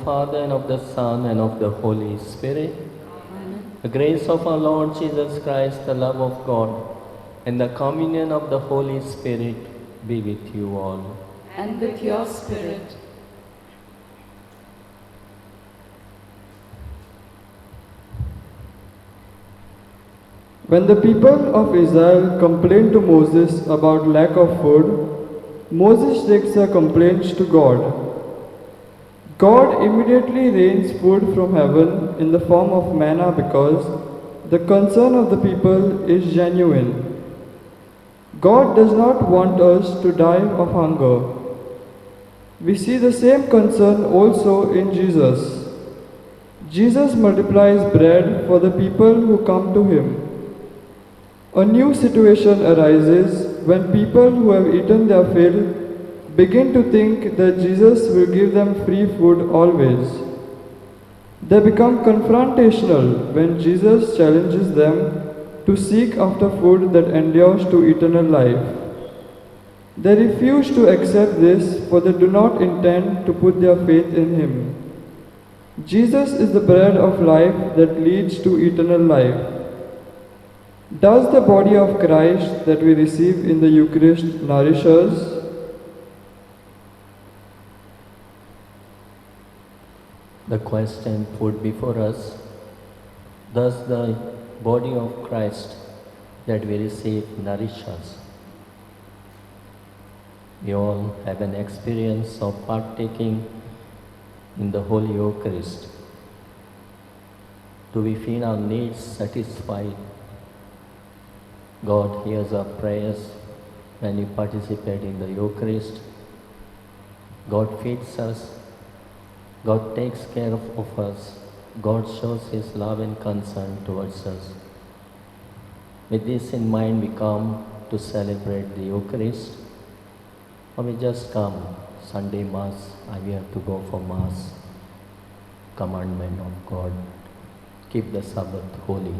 Father, and of the Son, and of the Holy Spirit. Amen. The grace of our Lord Jesus Christ, the love of God, and the communion of the Holy Spirit be with you all. And with your spirit. When the people of Israel complained to Moses about lack of food, Moses takes their complaints to God. God immediately rains food from heaven in the form of manna because the concern of the people is genuine. God does not want us to die of hunger. We see the same concern also in Jesus. Jesus multiplies bread for the people who come to him. A new situation arises when people who have eaten their fill begin to think that Jesus will give them free food always. They become confrontational when Jesus challenges them to seek after food that endures to eternal life. They refuse to accept this, for they do not intend to put their faith in him. Jesus is the bread of life that leads to eternal life. Does the body of Christ that we receive in the Eucharist nourish us? The question put before us, does the body of Christ that we receive nourish us? We all have an experience of partaking in the Holy Eucharist. Do we feel our needs satisfied? God hears our prayers when we participate in the Eucharist. God feeds us. God takes care of us. God shows His love and concern towards us. With this in mind, we come to celebrate the Eucharist. Or we just come, Sunday Mass, we have to go for Mass. Commandment of God. Keep the Sabbath holy.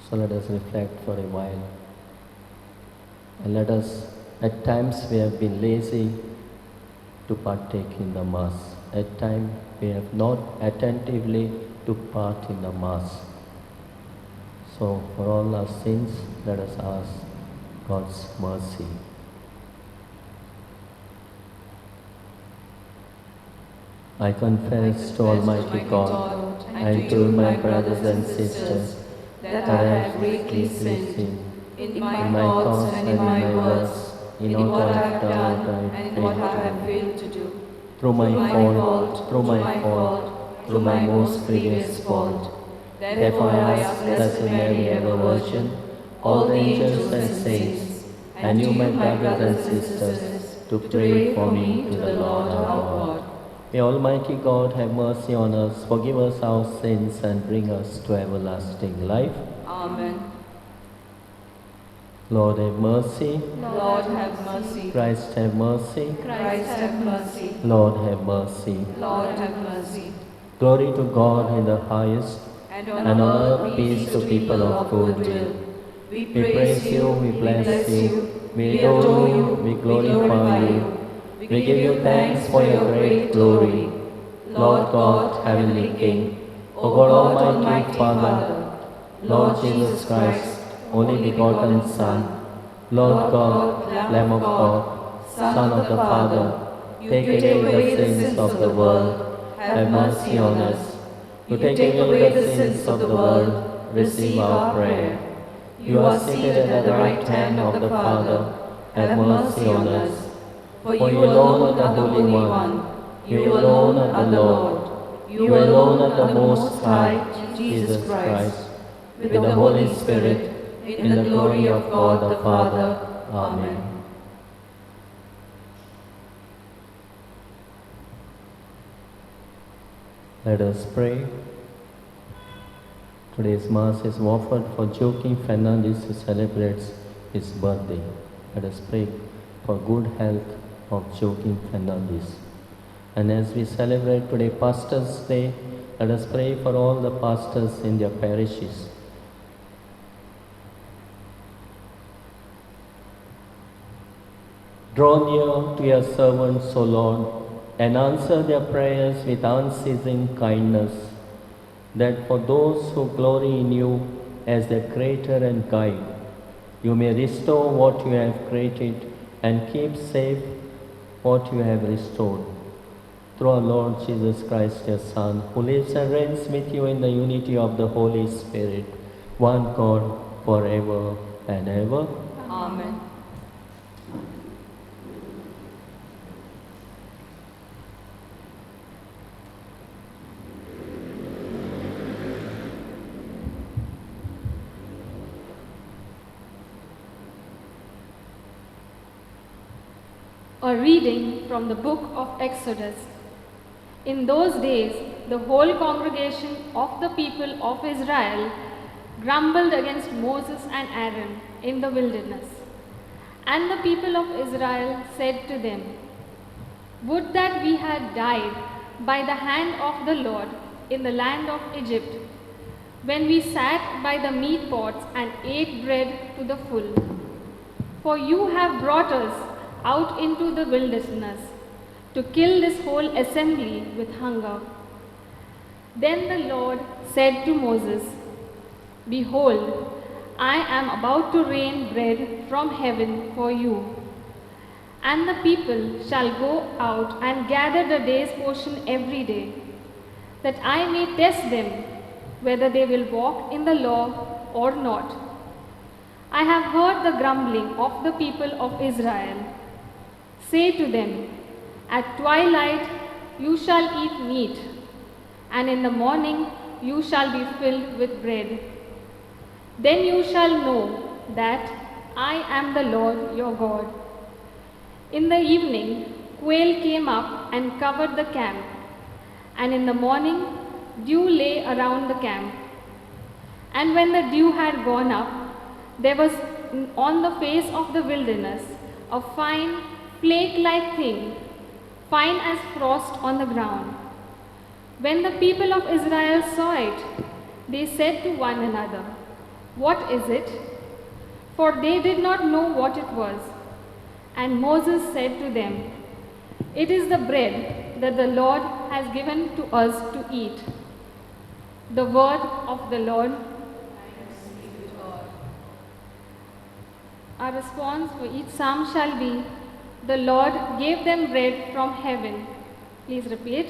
So let us reflect for a while. And let us, at times we have been lazy to partake in the Mass. At times we have not attentively to part in the Mass. So for all our sins, let us ask God's mercy. I confess to Almighty God and to my brothers and sisters that I have greatly sinned in my thoughts and in my words, in what I have done and what I have failed to do. Through my fault, through my most grievous fault. Therefore I ask Blessed Mary, ever Virgin, all the angels and saints, and you, my brothers and sisters, to pray for me to the Lord our God. May Almighty God have mercy on us, forgive us our sins, and bring us to everlasting life. Amen. Lord have mercy. Lord have mercy. Christ have mercy. Christ have mercy. Lord have mercy. Lord have mercy. Glory to God in the highest, And and on earth peace to people of good will. We We praise you, we bless you, we adore you, we glorify you. We give you thanks for your great glory. Lord God, Heavenly King, O God Almighty Father, Lord Jesus Christ, only begotten Son, Lord God, Lamb of God, Son of the Father, take away the sins of the world, have mercy on us. You take away the sins of the world, receive our prayer. You are seated at the right hand of the Father, have mercy on us. For you alone are the Holy One, you alone are the Lord, you alone are the Most High, Jesus Christ, with the Holy Spirit, in the glory of God the Father. Amen. Let us pray. Today's Mass is offered for Joaquin Fernandez, who celebrates his birthday. Let us pray for good health of Joaquin Fernandez. And as we celebrate today Pastors' Day, let us pray for all the pastors in their parishes. Draw near to your servants, O Lord, and answer their prayers with unceasing kindness, that for those who glory in you as their creator and guide, you may restore what you have created and keep safe what you have restored. Through our Lord Jesus Christ, your Son, who lives and reigns with you in the unity of the Holy Spirit, one God, forever and ever. Amen. A reading from the book of Exodus. In those days, the whole congregation of the people of Israel grumbled against Moses and Aaron in the wilderness. And the people of Israel said to them, "Would that we had died by the hand of the Lord in the land of Egypt, when we sat by the meat pots and ate bread to the full. For you have brought us out into the wilderness to kill this whole assembly with hunger." Then the Lord said to Moses, "Behold, I am about to rain bread from heaven for you, and the people shall go out and gather the day's portion every day, that I may test them whether they will walk in the law or not. I have heard the grumbling of the people of Israel. Say to them, at twilight you shall eat meat, and in the morning you shall be filled with bread. Then you shall know that I am the Lord your God." In the evening, quail came up and covered the camp, and in the morning dew lay around the camp. And when the dew had gone up, there was on the face of the wilderness a fine flake-like thing, fine as frost on the ground. When the people of Israel saw it, they said to one another, "What is it?" For they did not know what it was. And Moses said to them, "It is the bread that the Lord has given to us to eat." The word of the Lord. Our response for each psalm shall be, "The Lord gave them bread from heaven." Please repeat.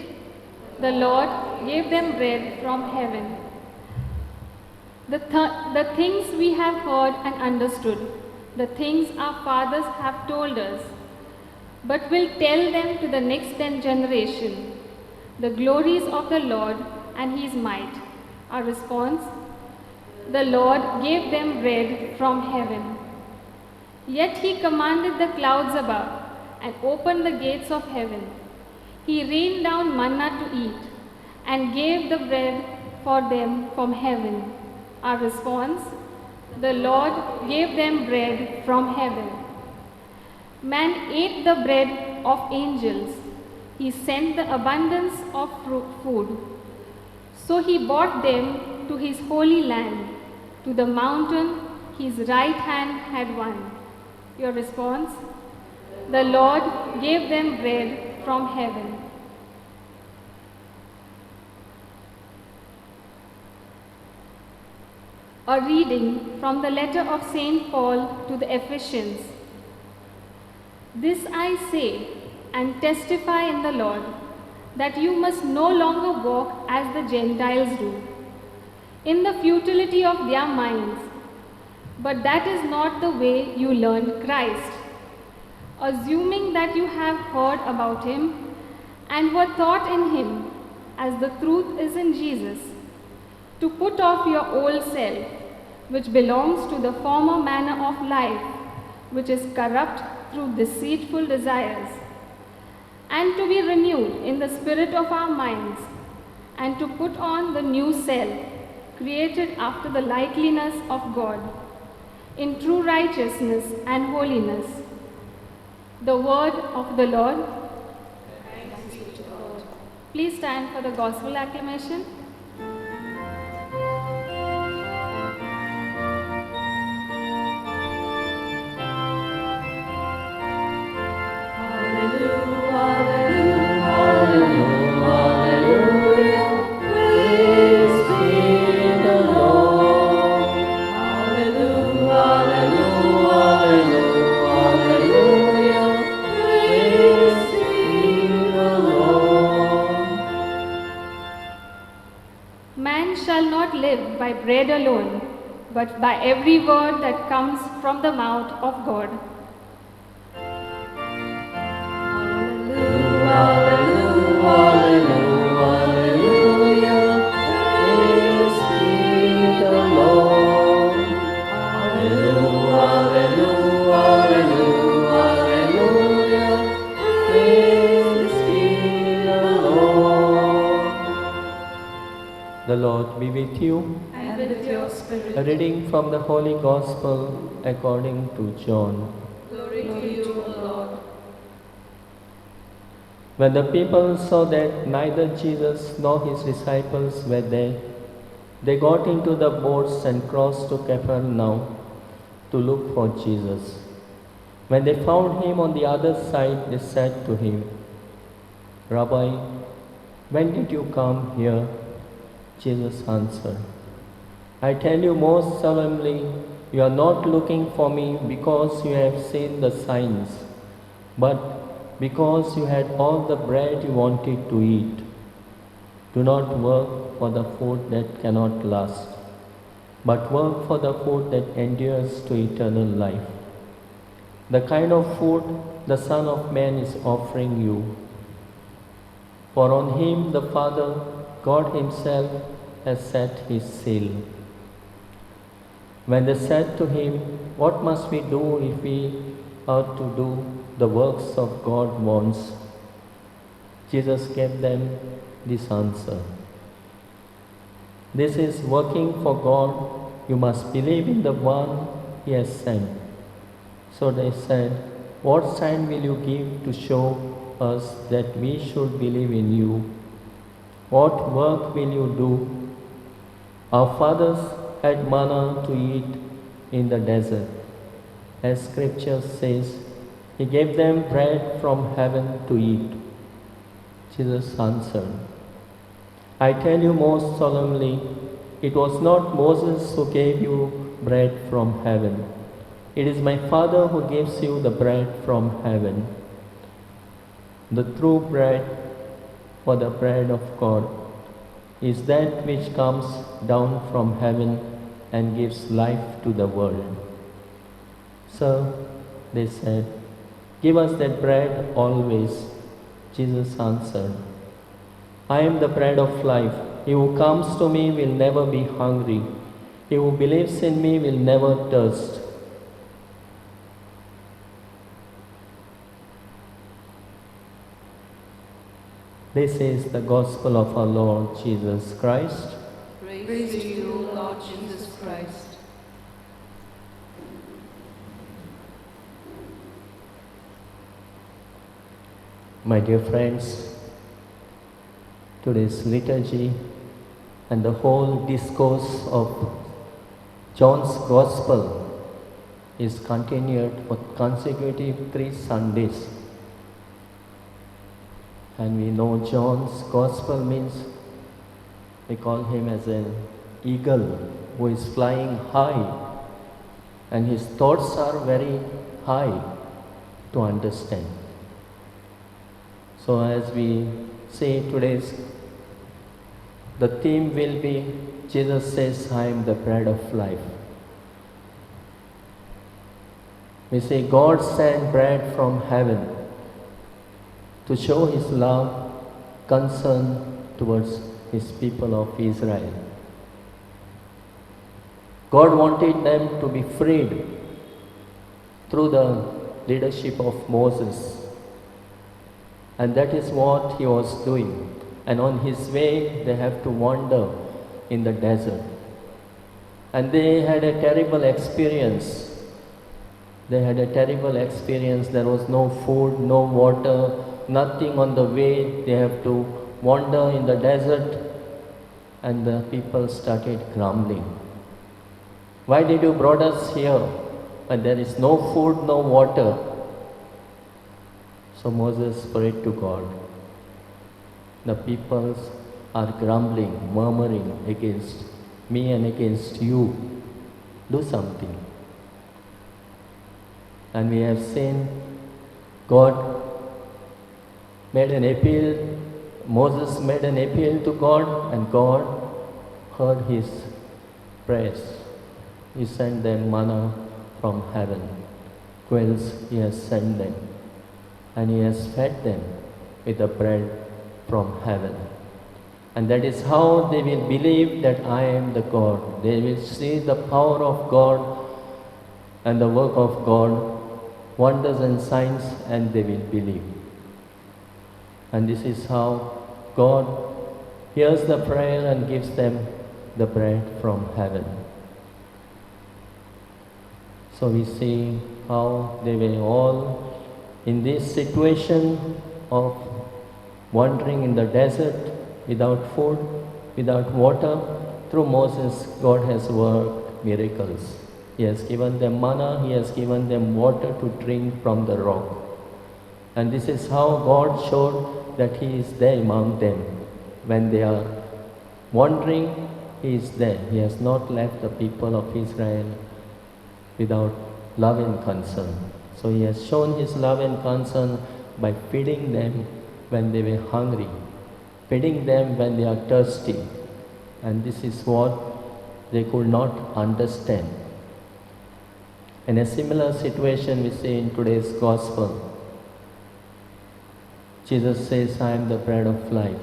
The Lord gave them bread from heaven. The things we have heard and understood, the things our fathers have told us, but will tell them to the next generation, the glories of the Lord and his might. Our response, the Lord gave them bread from heaven. Yet he commanded the clouds above and opened the gates of heaven. He rained down manna to eat and gave the bread for them from heaven. Our response, the Lord gave them bread from heaven. Man ate the bread of angels. He sent the abundance of food. So he brought them to his holy land, to the mountain his right hand had won. Your response, the Lord gave them bread from heaven. A reading from the letter of St. Paul to the Ephesians. This I say and testify in the Lord, that you must no longer walk as the Gentiles do, in the futility of their minds. But that is not the way you learned Christ, assuming that you have heard about him and were taught in him, as the truth is in Jesus, to put off your old self, which belongs to the former manner of life, which is corrupt through deceitful desires, and to be renewed in the spirit of our minds, and to put on the new self, created after the likeness of God, in true righteousness and holiness. The word of the Lord. Please stand for the gospel acclamation. Hallelujah, hallelujah. Man shall not live by bread alone, but by every word that comes from the mouth of God. The Lord be with you. And with your spirit. A reading from the Holy Gospel according to John. Glory to you, O Lord. When the people saw that neither Jesus nor his disciples were there, they got into the boats and crossed to Capernaum to look for Jesus. When they found him on the other side, they said to him, "Rabbi, when did you come here?" Jesus answered, "I tell you most solemnly, you are not looking for me because you have seen the signs, but because you had all the bread you wanted to eat. Do not work for the food that cannot last, but work for the food that endures to eternal life, the kind of food the Son of Man is offering you. For on him the Father, God himself, has set his seal." When they said to him, "What must we do if we are to do the works of God once?" Jesus gave them this answer, "This is working for God. You must believe in the one he has sent." So they said, "What sign will you give to show us that we should believe in you? What work will you do? Our fathers had manna to eat in the desert. As scripture says, he gave them bread from heaven to eat." Jesus answered, "I tell you most solemnly, it was not Moses who gave you bread from heaven. It is my Father who gives you the bread from heaven. The true bread, for the bread of God, is that which comes down from heaven and gives life to the world." "Sir," they said, "give us that bread always." Jesus answered, "I am the bread of life. He who comes to me will never be hungry. He who believes in me will never thirst." This is the gospel of our Lord Jesus Christ. Praise to you, Lord Jesus Christ. My dear friends, today's liturgy and the whole discourse of John's Gospel is continued for consecutive 3 Sundays. And we know John's Gospel means we call him as an eagle who is flying high, and his thoughts are very high to understand. So as we say today's, the theme will be, Jesus says, "I am the bread of life." We say God sent bread from heaven to show his love, concern towards his people of Israel. God wanted them to be freed through the leadership of Moses. And that is what he was doing. And on his way, they have to wander in the desert. And they had a terrible experience. They had a terrible experience. There was no food, no water, nothing on the way. They have to wander in the desert. And the people started grumbling. "Why did you brought us here when there is no food, no water?" So Moses prayed to God. "The people are grumbling, murmuring against me and against you. Do something." And we have seen God made an appeal, Moses made an appeal to God, and God heard his prayers. He sent them manna from heaven. Quails he has sent them, and he has fed them with the bread from heaven. And that is how they will believe that I am the God. They will see the power of God and the work of God, wonders and signs, and they will believe. And this is how God hears the prayer and gives them the bread from heaven. So we see how they were all in this situation of wandering in the desert without food, without water. Through Moses, God has worked miracles. He has given them manna, He has given them water to drink from the rock. And this is how God showed that He is there among them. When they are wandering, He is there. He has not left the people of Israel without love and concern. So He has shown His love and concern by feeding them when they were hungry, feeding them when they are thirsty. And this is what they could not understand. In a similar situation we see in today's Gospel. Jesus says, I am the bread of life.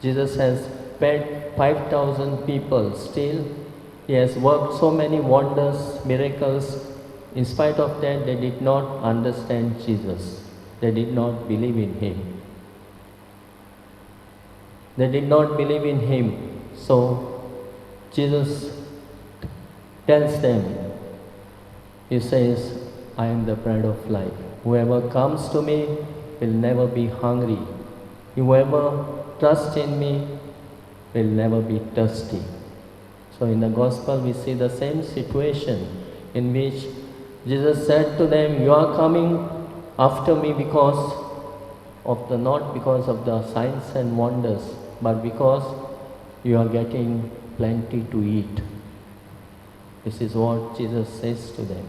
Jesus has fed 5,000 people. Still, He has worked so many wonders, miracles. In spite of that, they did not understand Jesus. They did not believe in Him. They did not believe in Him. So, Jesus tells them, He says, I am the bread of life. Whoever comes to me will never be hungry. Whoever trusts in me will never be thirsty. So in the Gospel we see the same situation in which Jesus said to them, you are coming after me not because of the signs and wonders, but because you are getting plenty to eat. This is what Jesus says to them.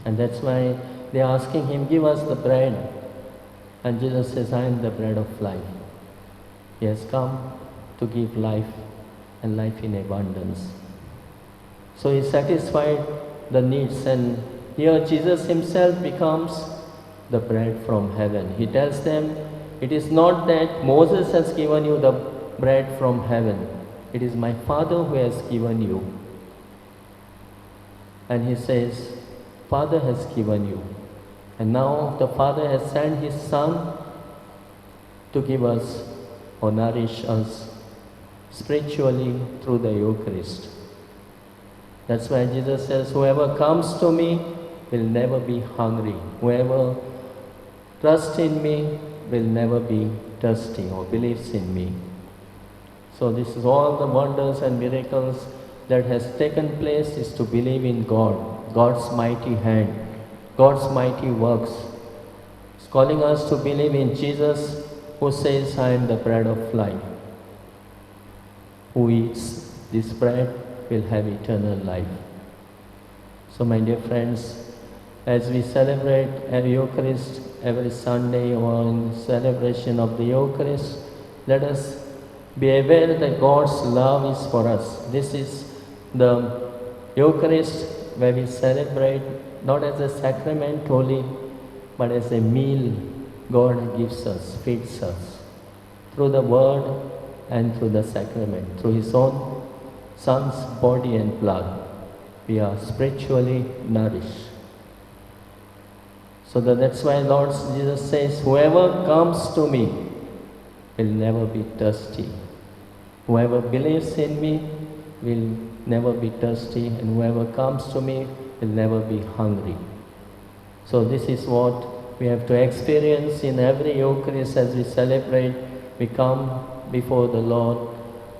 And that's why they are asking Him, give us the bread. And Jesus says, I am the bread of life. He has come to give life and life in abundance. So He satisfied the needs, and here Jesus Himself becomes the bread from heaven. He tells them, it is not that Moses has given you the bread from heaven. It is my Father who has given you. And He says, Father has given you. And now the Father has sent His Son to give us or nourish us spiritually through the Eucharist. That's why Jesus says, whoever comes to me will never be hungry. Whoever trusts in me will never be thirsty or believes in me. So this is all the wonders and miracles that has taken place is to believe in God, God's mighty hand, God's mighty works. It's calling us to believe in Jesus, who says, I am the bread of life. Who eats this bread will have eternal life. So my dear friends, as we celebrate every Eucharist every Sunday or in celebration of the Eucharist, let us be aware that God's love is for us. This is the Eucharist where we celebrate not as a sacrament only, but as a meal God gives us, feeds us, through the Word and through the sacrament, through His own Son's body and blood. We are spiritually nourished. So that's why Lord Jesus says, whoever comes to me will never be thirsty. Whoever believes in me will never be thirsty, and whoever comes to me will never be hungry. So this is what we have to experience in every Eucharist as we celebrate. We come before the Lord.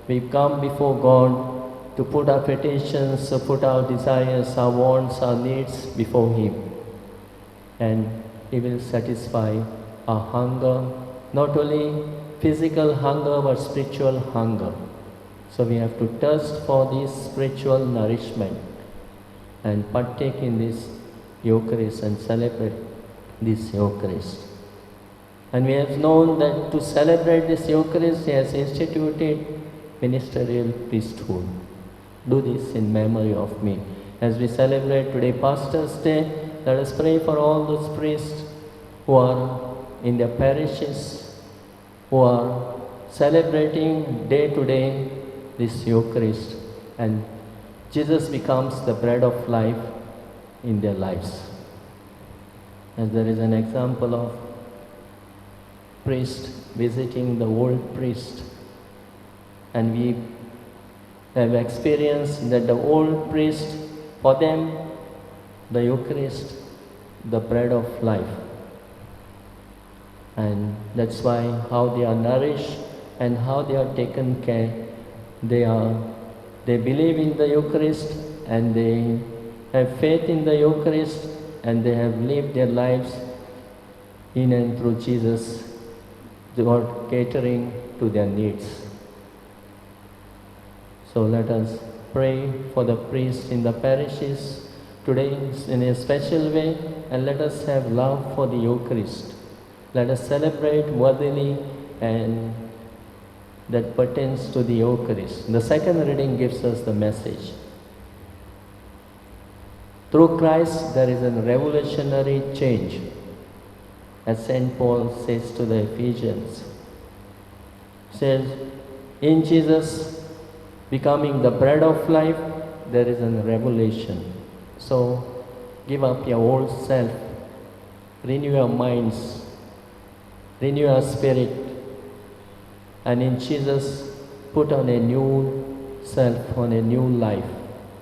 We come before God to put our petitions, to put our desires, our wants, our needs before Him. And He will satisfy our hunger, not only physical hunger but spiritual hunger. So we have to thirst for this spiritual nourishment and partake in this Eucharist and celebrate this Eucharist. And we have known that to celebrate this Eucharist, He has instituted ministerial priesthood. Do this in memory of me. As we celebrate today Pastor's Day, let us pray for all those priests who are in their parishes, who are celebrating day to day this Eucharist, and Jesus becomes the bread of life in their lives. As there is an example of priest visiting the old priest, and we have experienced that the old priest, for them, the Eucharist, the bread of life. And that's why how they are nourished and how they are taken care. They believe in the Eucharist and they have faith in the Eucharist and they have lived their lives in and through Jesus, God catering to their needs. So let us pray for the priests in the parishes today in a special way, and let us have love for the Eucharist. Let us celebrate worthily, and that pertains to the Eucharist. The second reading gives us the message. Through Christ there is a revolutionary change, as St. Paul says to the Ephesians. He says, in Jesus becoming the bread of life, there is a revelation. So give up your old self, renew your minds, renew your spirit, and in Jesus put on a new self, on a new life.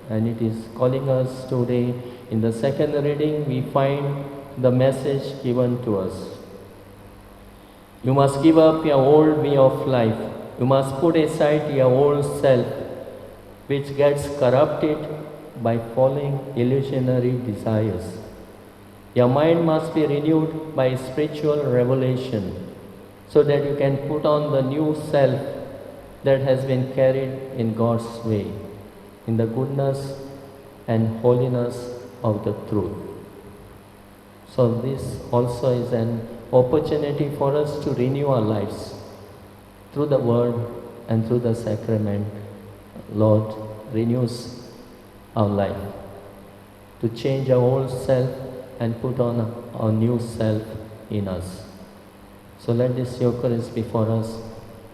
And it is calling us today. In the second reading we find the message given to us. You must give up your old way of life. You must put aside your old self, which gets corrupted by following illusionary desires. Your mind must be renewed by spiritual revelation, so that you can put on the new self that has been carried in God's way, in the goodness and holiness of the truth. So this also is an opportunity for us to renew our lives through the Word and through the sacrament. Lord renews our life to change our old self and put on our new self in us. So let this Eucharist be for us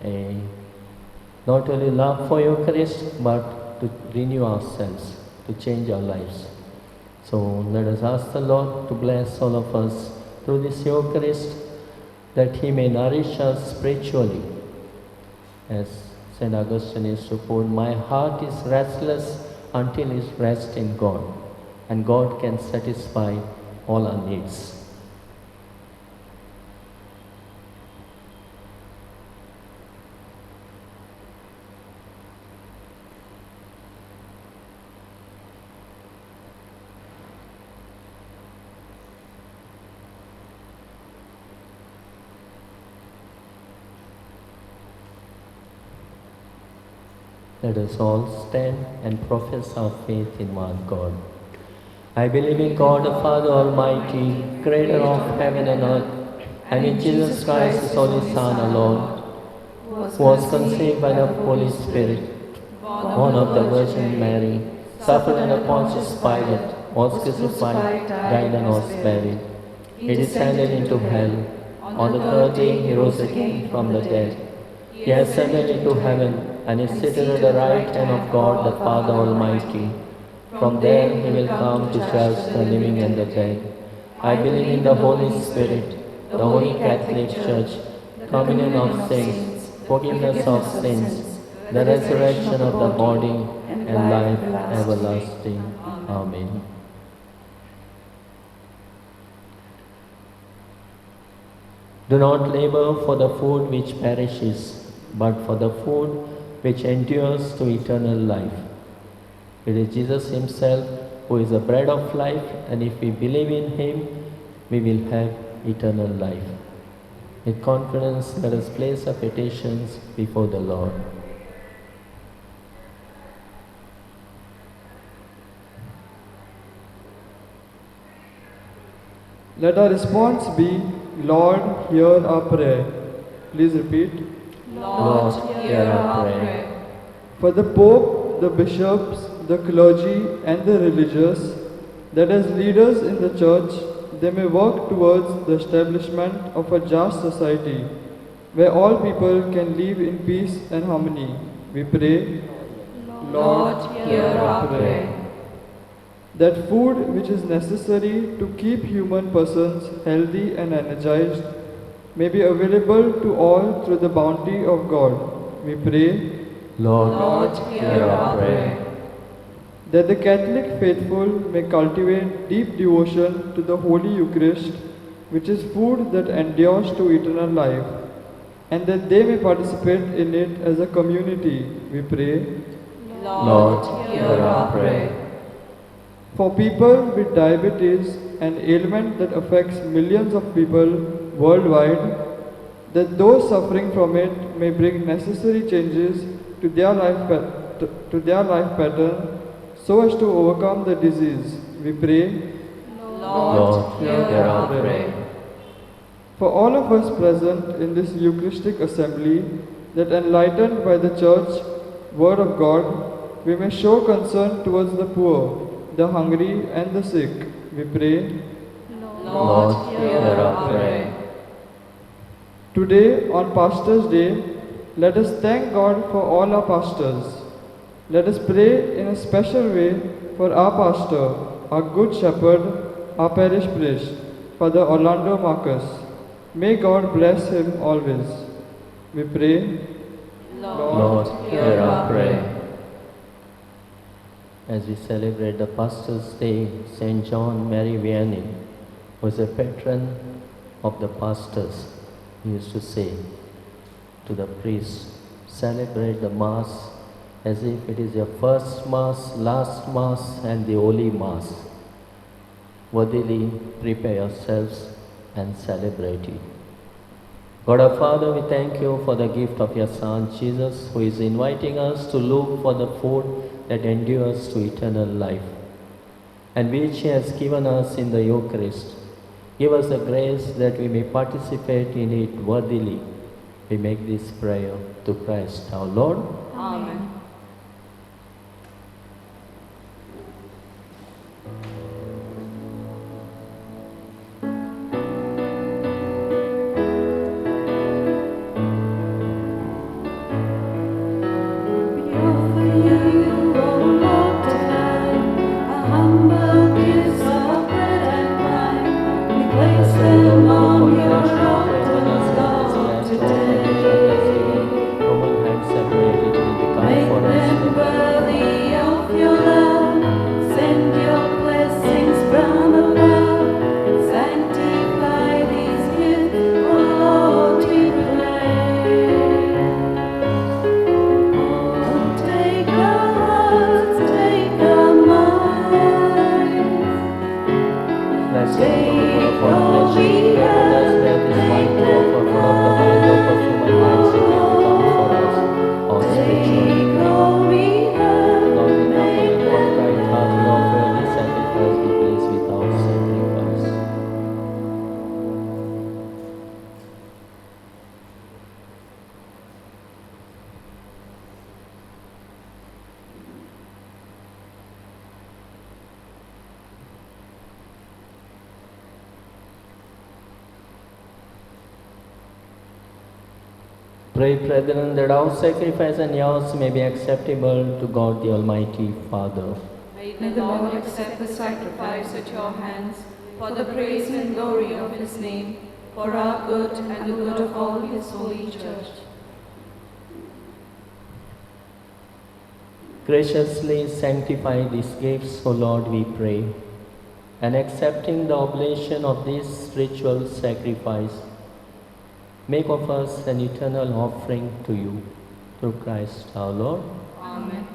a not only love for Eucharist, but to renew ourselves, to change our lives. So let us ask the Lord to bless all of us through this Eucharist, that He may nourish us spiritually. As St. Augustine used to quote, my heart is restless until it rests in God, and God can satisfy all our needs. Let us all stand and profess our faith in one God. I believe in God the Father Almighty, creator of heaven and earth, and in Jesus Christ, His only Son, our Lord, who was conceived by the Holy Spirit, born of the Virgin Mary, suffered under Pontius Pilate, was crucified, died and was buried. He descended into hell. On the third day He rose again from the dead. He ascended into heaven and is seated at the right hand of God the Father Almighty. From there He will come to judge the living and the dead. I believe in the Holy Spirit, the Holy Catholic Church, communion of saints, forgiveness of sins, the resurrection of the body, and life everlasting. Amen. Do not labor for the food which perishes, but for the food which endures to eternal life. It is Jesus Himself who is the bread of life, and if we believe in Him, we will have eternal life. With confidence, let us place our petitions before the Lord. Let our response be, Lord, hear our prayer. Please repeat. Lord, hear our prayer. for the Pope, the bishops, the clergy, and the religious, that as leaders in the Church, they may work towards the establishment of a just society, where all people can live in peace and harmony. We pray, Lord, hear our prayer. that food which is necessary to keep human persons healthy and energized may be available to all through the bounty of God. We pray Lord, hear our prayer. that the Catholic faithful may cultivate deep devotion to the Holy Eucharist, which is food that endures to eternal life, and that they may participate in it as a community. We pray Lord, hear our prayer. for people with diabetes, an ailment that affects millions of people worldwide, that those suffering from it may bring necessary changes to their life pattern so as to overcome the disease. We pray Lord, hear our prayer. for all of us present in this Eucharistic assembly, that enlightened by the Church Word of God, we may show concern towards the poor, the hungry, and the sick. We pray Lord, hear our prayer. today on Pastors' Day, let us thank God for all our pastors. Let us pray in a special way for our pastor, our good shepherd, our parish priest, Father Orlando Marcus. May God bless him always. We pray Lord, hear our prayer. As we celebrate the Pastor's Day, St. John Mary Vianney was a patron of the pastors. He used to say to the priests, celebrate the Mass as if it is your first Mass, last Mass, and the Holy Mass. Worthily prepare yourselves and celebrate it. God our Father, we thank you for the gift of your Son Jesus, who is inviting us to look for the food that endures to eternal life, and which he has given us in the Eucharist. Give us the grace that we may participate in it worthily. We make this prayer to Christ our Lord. Amen. Pray, brethren, that our sacrifice and yours may be acceptable to God the Almighty Father. May the Lord accept the sacrifice at your hands for the praise and glory of his name, for our good and the good of all his holy church. Graciously sanctify these gifts, O Lord, we pray, and accepting the oblation of this ritual sacrifice, make of us an eternal offering to you, through Christ our Lord. Amen.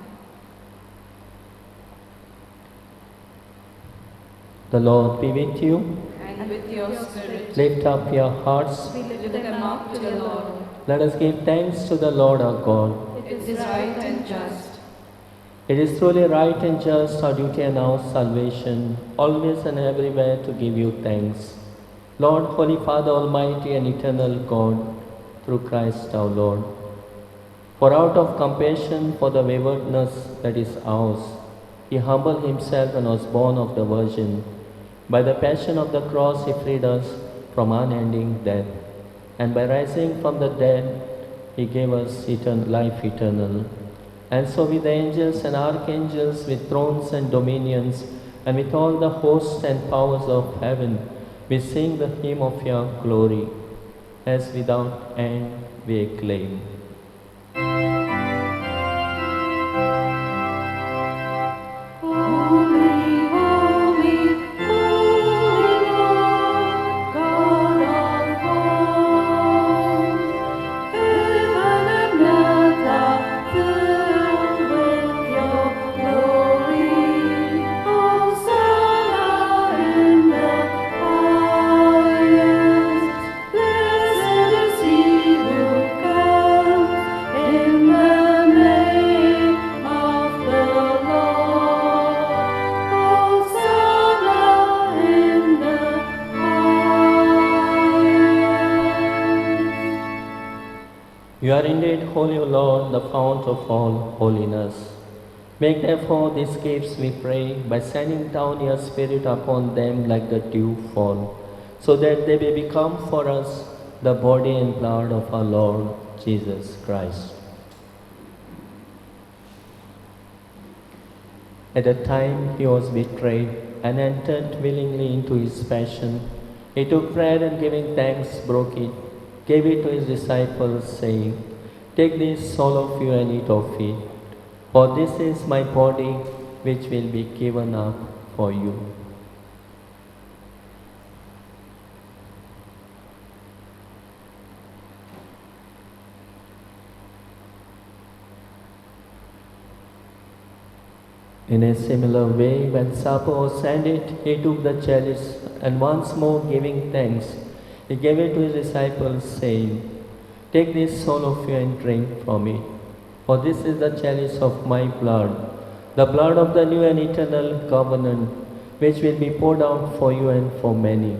The Lord be with you. And with your spirit, Lift up your hearts. we lift them up to the Lord. Let us give thanks to the Lord our God. It is right and just. It is truly right and just, our duty and our salvation, always and everywhere to give you thanks. Lord, Holy Father, Almighty and eternal God, through Christ our Lord. For out of compassion for the waywardness that is ours, he humbled himself and was born of the Virgin. By the passion of the cross, he freed us from unending death. And by rising from the dead, he gave us life eternal. And so with the angels and archangels, with thrones and dominions, and with all the hosts and powers of heaven, we sing the hymn of your glory, as without end we acclaim. Holy, holy, holy Lord, God of all. Heaven and earth are filled with your glory. Hosanna in the highest. Blessed is he who comes in the name of the Lord. Hosanna in the highest. You are indeed holy, O Lord, the fount of all holiness. Make therefore these gifts, we pray, by sending down your Spirit upon them like the dew fall, so that they may become for us the body and blood of our Lord Jesus Christ. At the time he was betrayed and entered willingly into his passion, he took bread and giving thanks broke it, gave it to his disciples, saying, "Take this, all of you, and eat of it, for this is my body which will be given up for you." In a similar way, when supper was ended, he took the chalice, and once more giving thanks, he gave it to his disciples, saying, "Take this, all of you, and drink from it, for this is the chalice of my blood, the blood of the new and eternal covenant, which will be poured out for you and for many,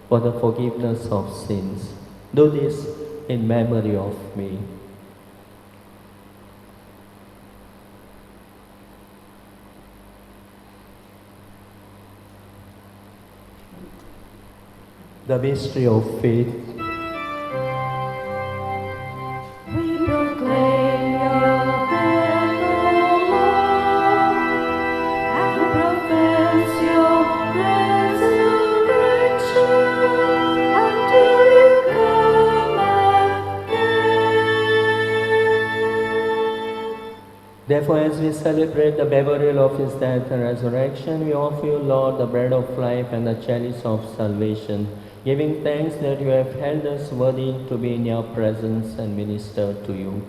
for the forgiveness of sins. Do this in memory of me." The mystery of faith. We proclaim your death, O Lord, and profess your resurrection until you come again. Therefore, as we celebrate the memorial of his death and resurrection, we offer you, Lord, the bread of life and the chalice of salvation, giving thanks that you have held us worthy to be in your presence and minister to you.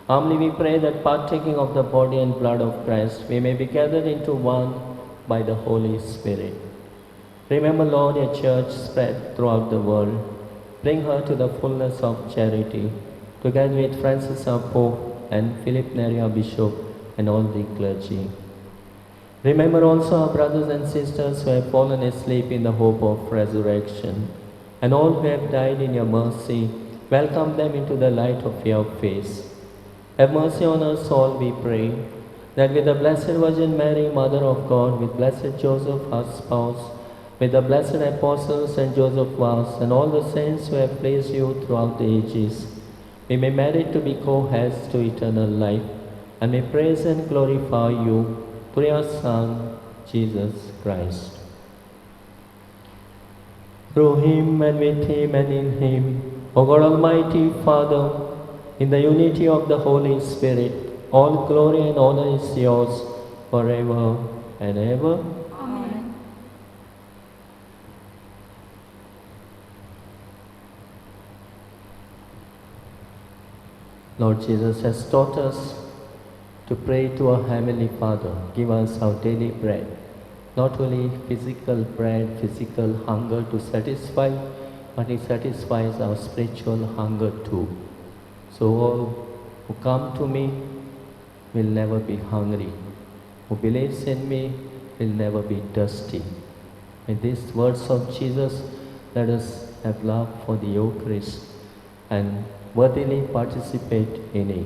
Humbly we pray that partaking of the body and blood of Christ, we may be gathered into one by the Holy Spirit. Remember, Lord, your church spread throughout the world. Bring her to the fullness of charity, together with Francis our Pope and Philip Neri our Bishop and all the clergy. Remember also our brothers and sisters who have fallen asleep in the hope of resurrection, and all who have died in your mercy. Welcome them into the light of your face. Have mercy on us all, we pray, that with the Blessed Virgin Mary, Mother of God, with Blessed Joseph, our spouse, with the blessed apostles and Joseph Vaz, and all the saints who have praised you throughout the ages, we may merit to be co-heirs to eternal life, and may praise and glorify you through your Son, Jesus Christ. Through him and with him and in him, O God Almighty Father, in the unity of the Holy Spirit, all glory and honor is yours forever and ever. Amen. Lord Jesus has taught us to pray to our Heavenly Father, give us our daily bread. Not only physical bread, physical hunger to satisfy, but it satisfies our spiritual hunger too. So all who come to me will never be hungry. Who believes in me will never be thirsty. With these words of Jesus, let us have love for the Eucharist and worthily participate in it.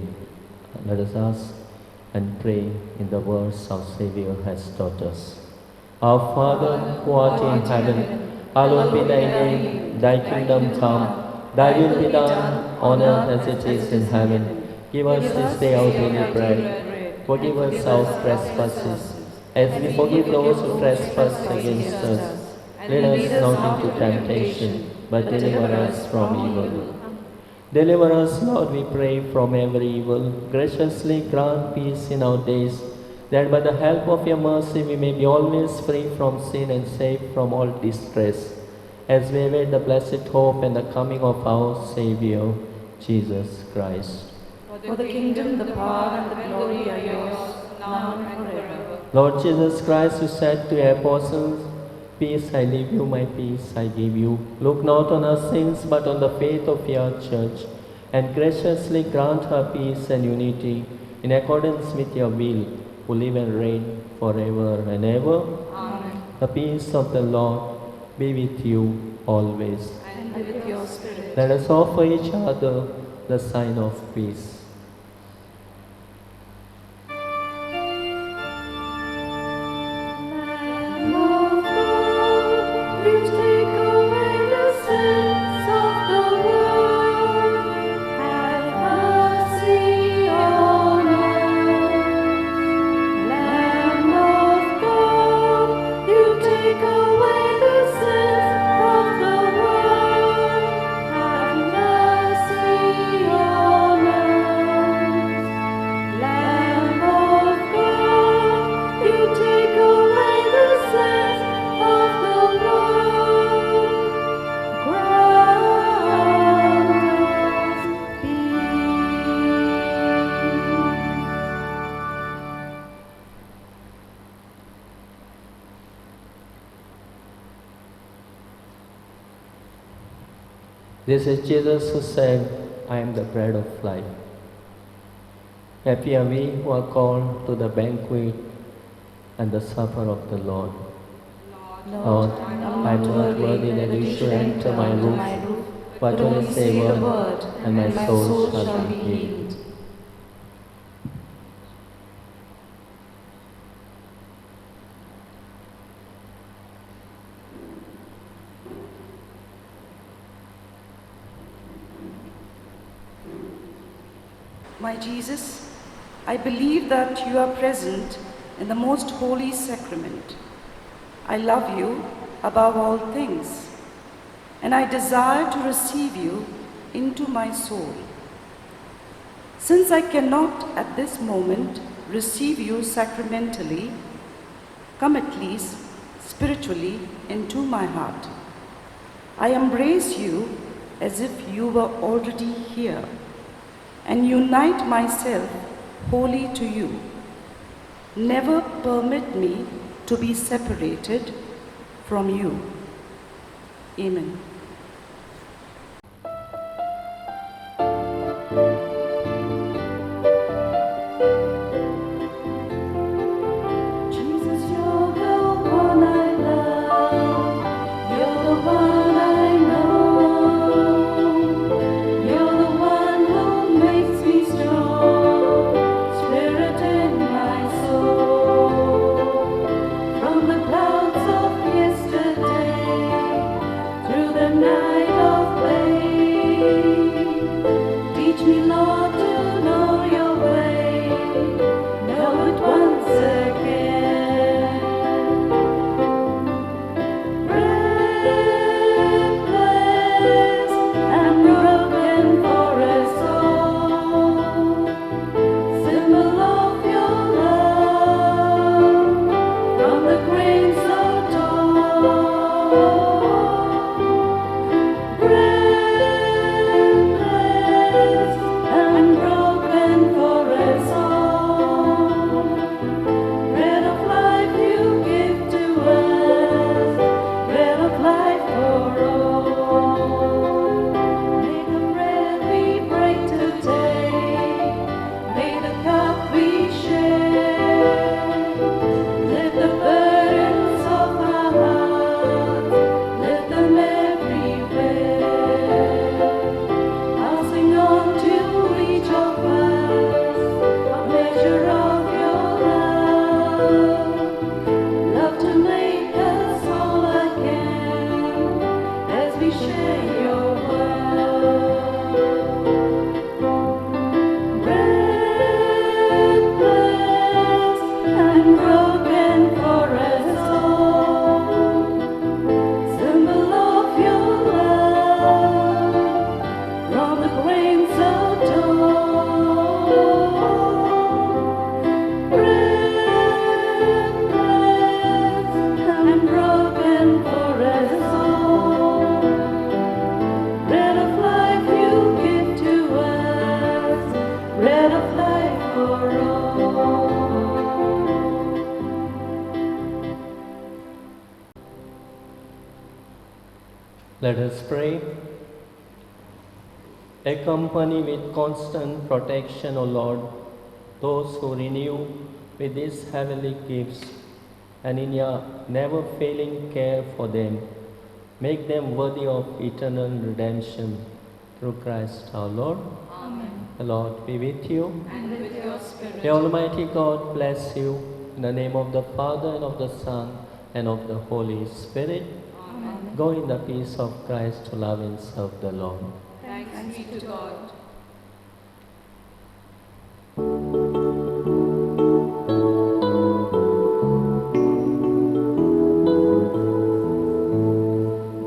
Let us ask and pray in the words our Savior has taught us. Our Father, who art in heaven, hallowed be thy name. Thy kingdom come, thy will be done, on earth as it is in heaven. Give us this day our daily bread. Forgive us our trespasses, as we forgive those who trespass against us. Lead us not into temptation, but deliver us from evil. Deliver us, Lord, we pray, from every evil. Graciously grant peace in our days, that by the help of your mercy we may be always free from sin and safe from all distress, as we await the blessed hope and the coming of our Saviour, Jesus Christ. For the kingdom, the power, and the glory are yours, now and forever. Lord Jesus Christ, who said to your apostles, Peace I leave you, my peace I give you. Look not on our sins, but on the faith of your church, and graciously grant her peace and unity in accordance with your will, who live and reign forever and ever. Amen. The peace of the Lord be with you always. And with your spirit. Let us offer each other the sign of peace. This is Jesus who said, I am the bread of life. Happy are we who are called to the banquet and the supper of the Lord. Lord, I am not worthy that you should enter my roof, but only say a word, and my soul shall be healed. My Jesus, I believe that you are present in the most holy sacrament. I love you above all things, and I desire to receive you into my soul. Since I cannot at this moment receive you sacramentally, come at least spiritually into my heart. I embrace you as if you were already here, and unite myself wholly to you. Never permit me to be separated from you. Amen. Jesus, you're the one I love. You're the one I know. You're the one who makes me strong, Spirit in my soul. From the clouds of yesterday, through the Let us pray. Accompany with constant protection, O Lord, those who renew with these heavenly gifts, and in your never-failing care for them, make them worthy of eternal redemption through Christ our Lord. Amen. The Lord be with you. And with your spirit. The Almighty God bless you in the name of the Father and of the Son and of the Holy Spirit. Amen. Go in the peace of Christ to love and serve the Lord. Thanks be to God.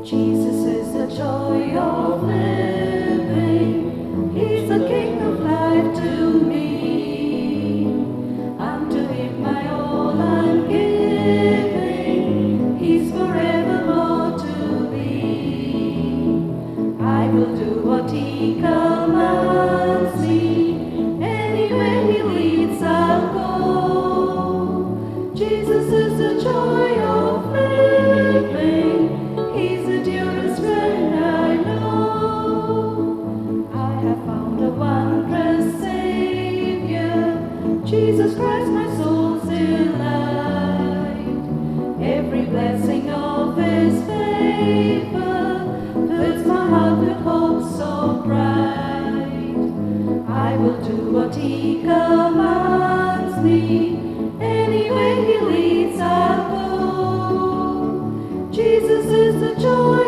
Jesus is the joy of living. He's the King of life to me. Unto him my all I'm giving. He's forevermore to be. I will do what he commands me. Anywhere he leads I'll go. Jesus is the joy of living. He's the dearest friend I know. I have found a wondrous Savior, Jesus Christ, my soul's delight. Every blessing of His favor fills my heart with hope so bright. I will do what He commands me. Anywhere He leads, I'll go. Jesus is the joy